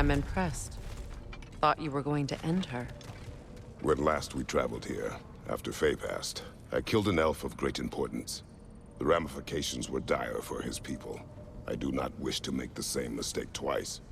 I'm impressed. Thought you were going to end her. When last we traveled here, after Faye passed, I killed an elf of great importance. The ramifications were dire for his people. I do not wish to make the same mistake twice.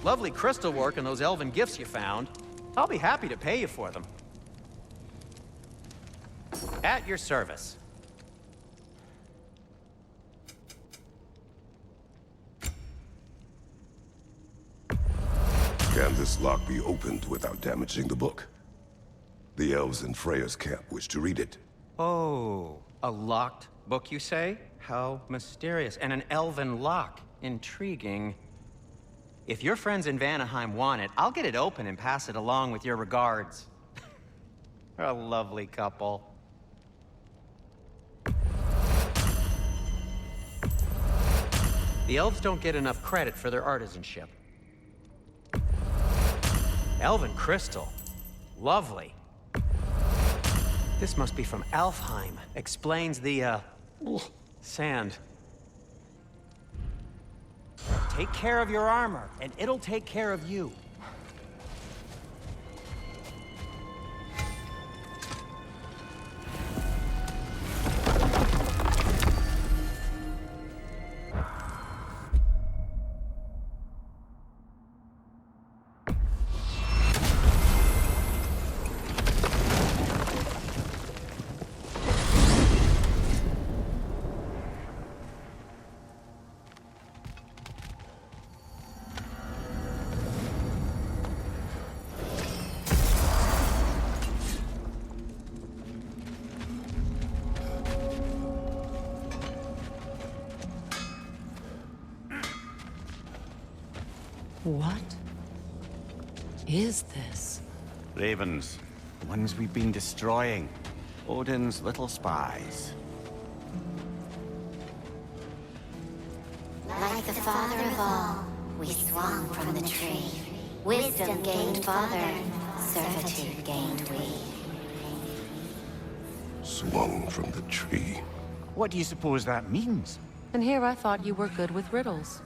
Lovely crystal work and those elven gifts you found. I'll be happy to pay you for them. At your service. Can this lock be opened without damaging the book? The elves in Freya's camp wish to read it. Oh, a locked book, you say? How mysterious. And an elven lock. Intriguing. If your friends in Vanaheim want it, I'll get it open and pass it along with your regards. They're a lovely couple. The elves don't get enough credit for their artisanship. Elven crystal. Lovely. This must be from Alfheim. Explains the, sand. Take care of your armor, and it'll take care of you. What is this? Ravens. The ones we've been destroying. Odin's little spies. Like the father of all, we swung from the tree. Wisdom gained father, servitude gained we. Swung from the tree. What do you suppose that means? And here I thought you were good with riddles.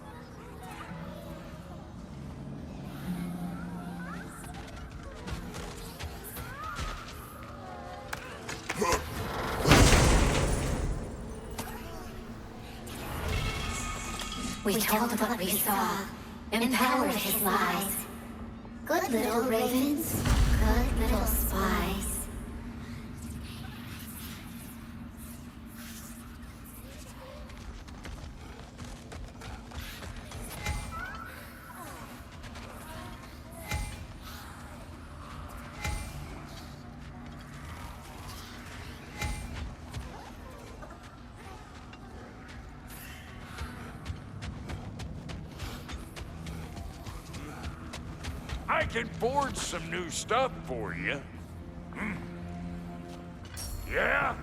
We told what we saw, empowered his lies. Good little ravens, good little spies. I can forge some new stuff for you. Yeah?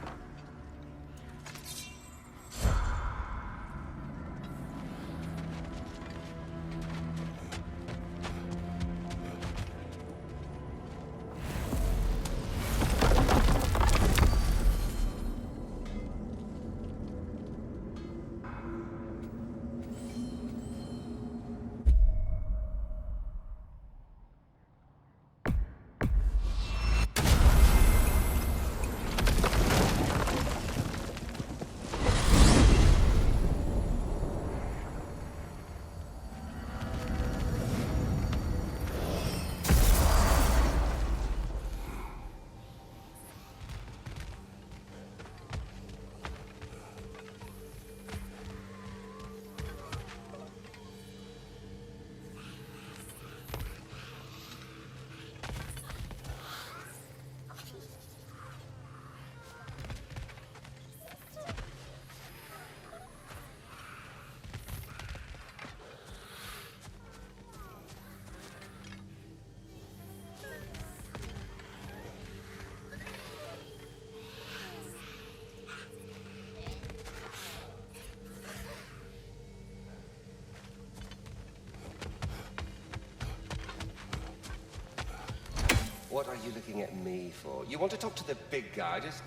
What are you looking at me for? You want to talk to the big guy? Just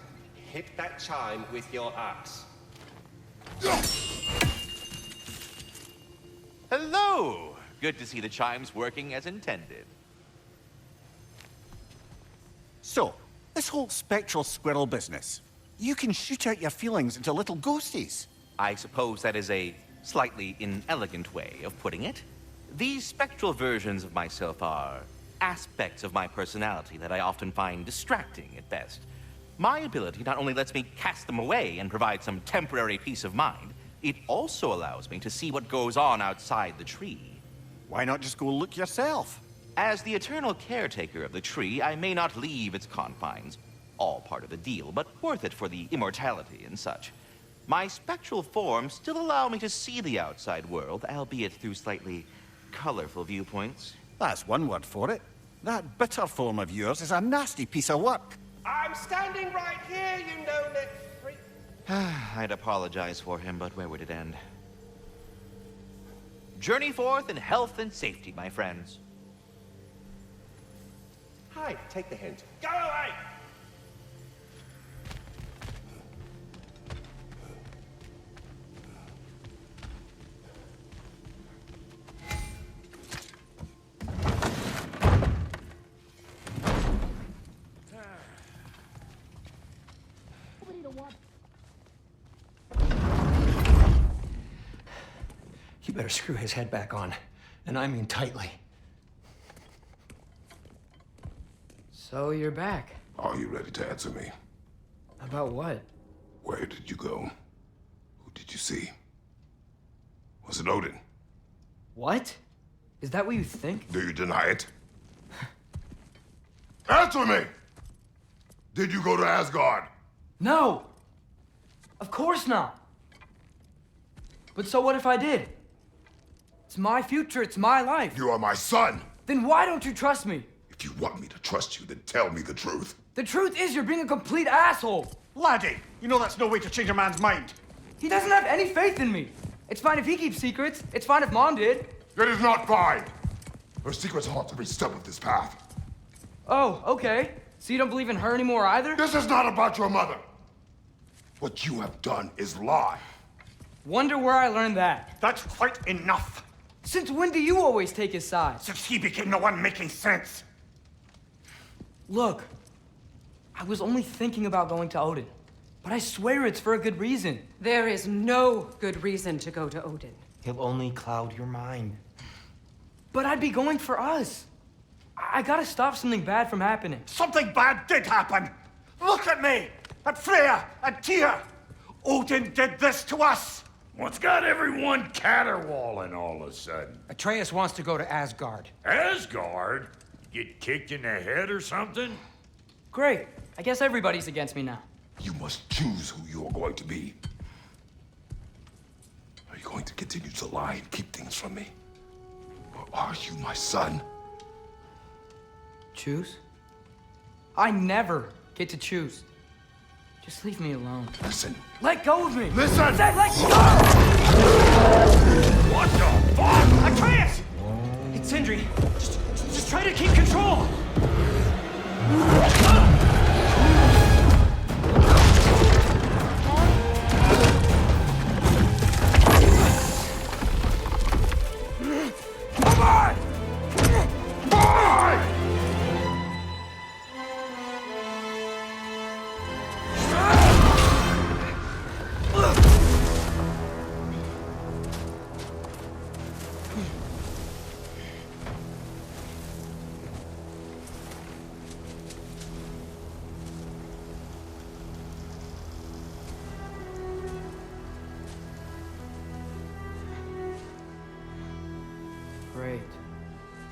hit that chime with your axe. Hello! Good to see the chimes working as intended. So, this whole spectral squirrel business. You can shoot out your feelings into little ghosties. I suppose that is a slightly inelegant way of putting it. These spectral versions of myself are aspects of my personality that I often find distracting at best. My ability not only lets me cast them away and provide some temporary peace of mind, it also allows me to see what goes on outside the tree. Why not just go look yourself? As the eternal caretaker of the tree, I may not leave its confines. All part of the deal, but worth it for the immortality and such. My spectral forms still allow me to see the outside world, albeit through slightly colorful viewpoints. That's one word for it. That bitter form of yours is a nasty piece of work. I'm standing right here, you no-neck freak. I'd apologize for him, but where would it end? Journey forth in health and safety, my friends. Hi, take the hint. Go away! You better screw his head back on, and I mean tightly. So you're back. Are you ready to answer me? About what? Where did you go? Who did you see? Was it Odin? What? Is that what you think? Do you deny it? Answer me! Did you go to Asgard? No! Of course not! But so what if I did? It's my future, it's my life. You are my son. Then why don't you trust me? If you want me to trust you, then tell me the truth. The truth is you're being a complete asshole. Laddie, you know that's no way to change a man's mind. He doesn't have any faith in me. It's fine if he keeps secrets. It's fine if Mom did. It is not fine. Her secrets haunt every step of this path. Oh, okay. So you don't believe in her anymore either? This is not about your mother. What you have done is lie. Wonder where I learned that. That's quite enough. Since when do you always take his side? Since he became the one making sense. Look, I was only thinking about going to Odin, but I swear it's for a good reason. There is no good reason to go to Odin. He'll only cloud your mind. But I'd be going for us. I gotta stop something bad from happening. Something bad did happen. Look at me, at Freya, and Tyr. Odin did this to us. What's got everyone caterwauling all of a sudden? Atreus wants to go to Asgard. Asgard? Get kicked in the head or something? Great. I guess everybody's against me now. You must choose who you are going to be. Are you going to continue to lie and keep things from me? Or are you my son? Choose? I never get to choose. Just leave me alone. Listen. Let go of me! Listen! I said let go! What the fuck? Atreus! It's Sindri. Just try to keep control.